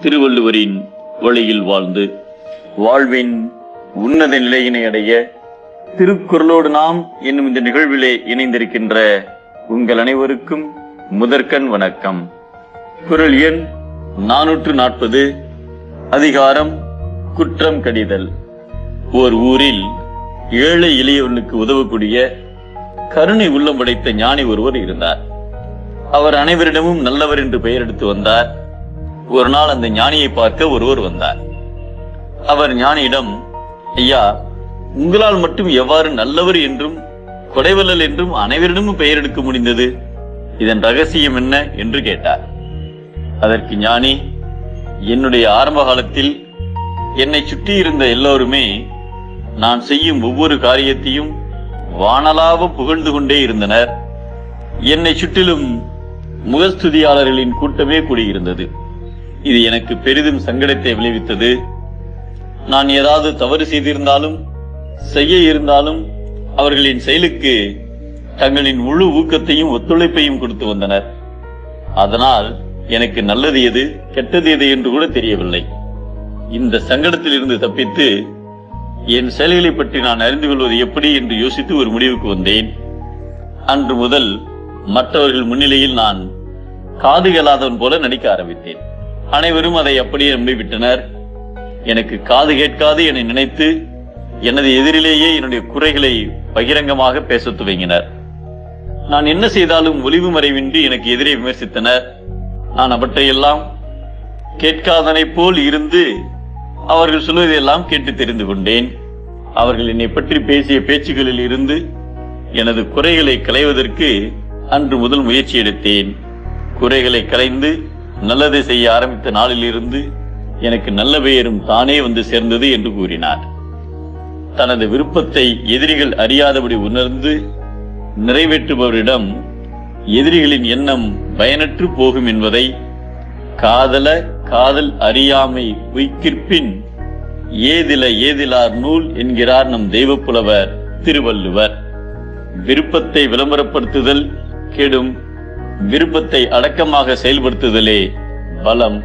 திருவள்ளுவரின் வழியில் வாழ்ந்து வாழ்வின் உன்னத நிலையினை அடைய திருக்குறளோடு நாம் என்னும் இந்த நிகழ்விலே இணைந்திருக்கின்ற உங்கள் அனைவருக்கும் முதற்கண் வணக்கம். குறள் எண் 440. அதிகாரம் குற்றம் கடிதல். ஓர் ஊரில் ஏழை எளியவனுக்கு உதவக்கூடிய கருணை உள்ளம் படைத்த ஞானி ஒருவர் இருந்தார். அவர் அனைவரிடமும் நல்லவர் என்று பெயர் எடுத்து வந்தார். ஒரு நாள் அந்த ஞானியை பார்க்க ஒருவர் வந்தார். அவர் ஞானியிடம், ஐயா, உங்களால் மட்டும் எவ்வாறு நல்லவர் என்றும் கொடைவல்லல் என்றும் அனைவரிடமும் பெயர் எடுக்க முடிந்தது? இதன் ரகசியம் என்ன என்று கேட்டார். அதற்கு ஞானி, என்னுடைய ஆரம்ப காலத்தில் என்னை சுற்றி இருந்த எல்லோருமே நான் செய்யும் ஒவ்வொரு காரியத்தையும் வானலாவ புகழ்ந்து கொண்டே இருந்தனர். என்னை சுற்றிலும் முகஸ்துதியாளர்களின் கூட்டமே கூடியிருந்தது. இது எனக்கு பெரிதும் சங்கடத்தை விளைவித்தது. நான் ஏதாவது தவறு செய்திருந்தாலும் செய்ய இருந்தாலும் அவர்களின் செயலுக்கு தங்களின் முழு ஊக்கத்தையும் ஒத்துழைப்பையும் கொடுத்து வந்தனர். அதனால் எனக்கு நல்லது எது கெட்டது எது என்று கூட தெரியவில்லை. இந்த சங்கடத்தில் இருந்து தப்பித்து என் செயல்களை பற்றி நான் அறிந்து கொள்வது எப்படி என்று யோசித்து ஒரு முடிவுக்கு வந்தேன். அன்று முதல் மற்றவர்கள் முன்னிலையில் நான் காது கேளாதவன் போல நடிக்க ஆரம்பித்தேன். அனைவரும் அதை அப்படியே நம்பிவிட்டனர். எனக்கு காது கேட்காது என நினைத்து எனது எதிரிலேயே என்னுடைய குறைகளை பகிரங்கமாக பேச துவங்கினர். நான் என்ன செய்தாலும் ஒளிவு மறைவின்றி எனக்கு எதிரே விமர்சித்தனர். நான் அவற்றையெல்லாம் கேட்காதனை போல் இருந்து அவர்கள் சொல்வதையெல்லாம் கேட்டு தெரிந்து கொண்டேன். அவர்கள் என்னை பற்றி பேசிய பேச்சுகளில் இருந்து எனது குறைகளை களைவதற்கு அன்று முதல் முயற்சி எடுத்தேன். குறைகளை களைந்து நல்லதை செய்ய ஆரம்பித்த நாளில் இருந்து எனக்கு நல்ல பெயரும் தானே வந்து சேர்ந்தது என்று கூறினார். தனது விருப்பத்தை எதிரிகள் அறியாதபடி உணர்ந்து நிறைவேற்றுபவரிடம் எதிரிகளின் எண்ணம் பயனற்று போகும் என்பதை காதல் அறியாமை உய்கிற்பின் ஏதில ஏதிலார் நூல் என்கிறார் நம் தெய்வப்புலவர் திருவள்ளுவர். விருப்பத்தை விளம்பரப்படுத்துதல் கெடும், விருப்பத்தை அடக்கமாக செயல்படுத்துதலே பலம்.